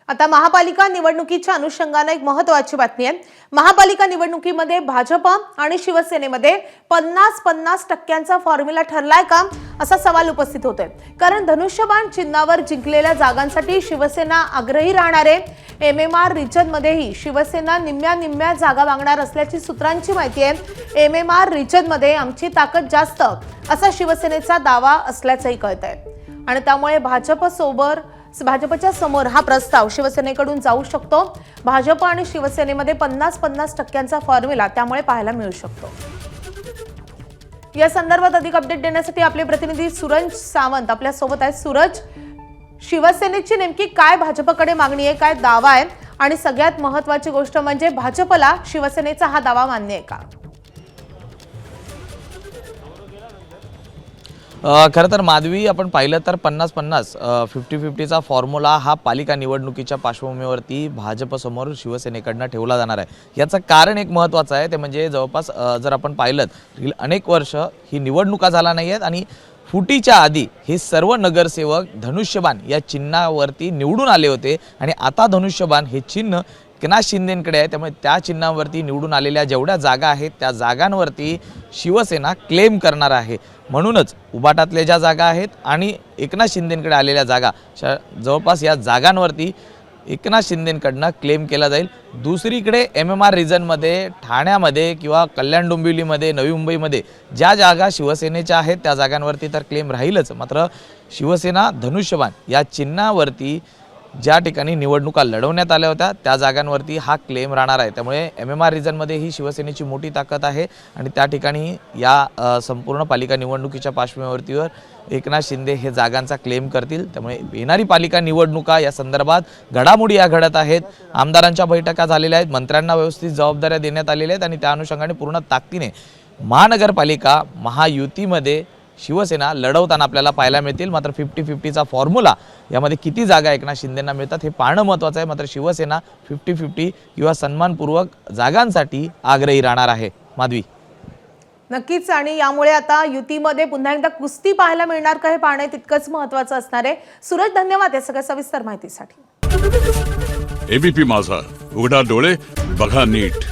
आता महापालिका निवडणुकीच्या अनुषंगाने एक महत्त्वाची बातमी आहे। महापालिका निवडणुकीमध्ये भाजप आणि शिवसेनेमध्ये 50-50% फॉर्म्युला ठरलाय का असा सवाल उपस्थित होतोय। कारण धनुष्यबाण चिन्हावर जिंकलेल्या जागांसाठी शिवसेना आग्रही राहणार आहे। MMR रिजन मध्येही शिवसेना निम्म्या जागा मागणार असल्याची सूत्रांची माहिती आहे। MMR रिजन मध्ये आमची ताकद जास्त असा शिवसेनेचा दावा असल्याचंही कळतंय आणि त्यामुळे भाजपच्या समोर हा प्रस्ताव शिवसेनेकडून जाऊ शकतो। भाजप आणि शिवसेनेमध्ये 50-50% फॉर्म्युला त्यामुळे पाहायला मिळू शकतो। या संदर्भात अधिक अपडेट देण्यासाठी आपले प्रतिनिधी सूरज सावंत आपल्या सोबत आहेत। सूरज, शिवसेनेची नेमकी काय भाजपकडे मागणी आहे, काय दावा आहे आणि सगळ्यात महत्त्वाची गोष्ट म्हणजे भाजपला शिवसेनेचा हा दावा मान्य आहे का? खरं तर माधवी, आपण पाहिलं तर 50-50 50-50चा फॉर्म्युला हा पालिका निवडणुकीच्या पार्श्वभूमीवरती भाजपसमोर शिवसेनेकडनं ठेवला जाणार आहे। याचं कारण एक महत्त्वाचं आहे, ते म्हणजे जवळपास जर आपण पाहिलं अनेक वर्ष ही निवडणुका झाला नाही आहेत आणि फुटीच्या आधी हे सर्व नगरसेवक धनुष्यबाण या चिन्हावरती निवडून आले होते आणि आता धनुष्यबाण हे चिन्ह एकनाथ शिंदेंकडे आहे। त्यामुळे त्या चिन्हावरती निवडून आलेल्या जेवढ्या जागा आहेत त्या जागांवरती शिवसेना क्लेम करणार आहे। म्हणूनच उबाटातल्या ज्या जागा आहेत आणि एकनाथ शिंदेंकडे आलेल्या जागा जवळपास या जागांवरती एकनाथ शिंदेंकडनं क्लेम केला जाईल। दुसरीकडे MMR रिजनमध्ये ठाण्यामध्ये किंवा कल्याण डोंबिवलीमध्ये नवी मुंबईमध्ये ज्या जागा शिवसेनेच्या आहेत त्या जागांवरती तर क्लेम राहीलच, मात्र शिवसेना धनुष्यबाण या चिन्हावरती ज्या ठिकाणी निवडणुका लढवण्यात आल्या होत्या त्या जागांवरती हा क्लेम राहणार आहे। त्यामुळे MMR रिजनमध्ये ही शिवसेनेची मोठी ताकद आहे आणि त्या ठिकाणी या संपूर्ण पालिका निवडणुकीच्या पार्श्वभूमीवर एकनाथ शिंदे हे जागांचा क्लेम करतील। त्यामुळे येणारी पालिका निवडणुका या संदर्भात घडामोडी या घडत आहेत। आमदारांच्या बैठका झालेल्या आहेत, मंत्र्यांना व्यवस्थित जबाबदाऱ्या देण्यात आलेल्या आहेत आणि त्या अनुषंगाने पूर्ण ताकदीने महानगरपालिका महायुतीमध्ये शिवसेना लढवताना आपल्याला पाहायला मिळतील। मात्र 50-50चा फॉर्म्युला यामध्ये किती जागा एकनाथ शिंदेंना मिळतात हे पाहणं महत्त्वाचं आहे। मात्र शिवसेना 50-50 किंवा सन्मानपूर्वक जागांसाठी आग्रही राहणार आहे। माधवी, नक्कीच, आणि यामुळे आता युतीमध्ये पुन्हा एकदा कुस्ती पाहायला मिळणार का हे पाहणे तितकंच महत्त्वाचं असणार आहे। सूरज, धन्यवाद या सगळ्या सविस्तर माहितीसाठी। ABP माझा, उघडा डोळे बघा नीट।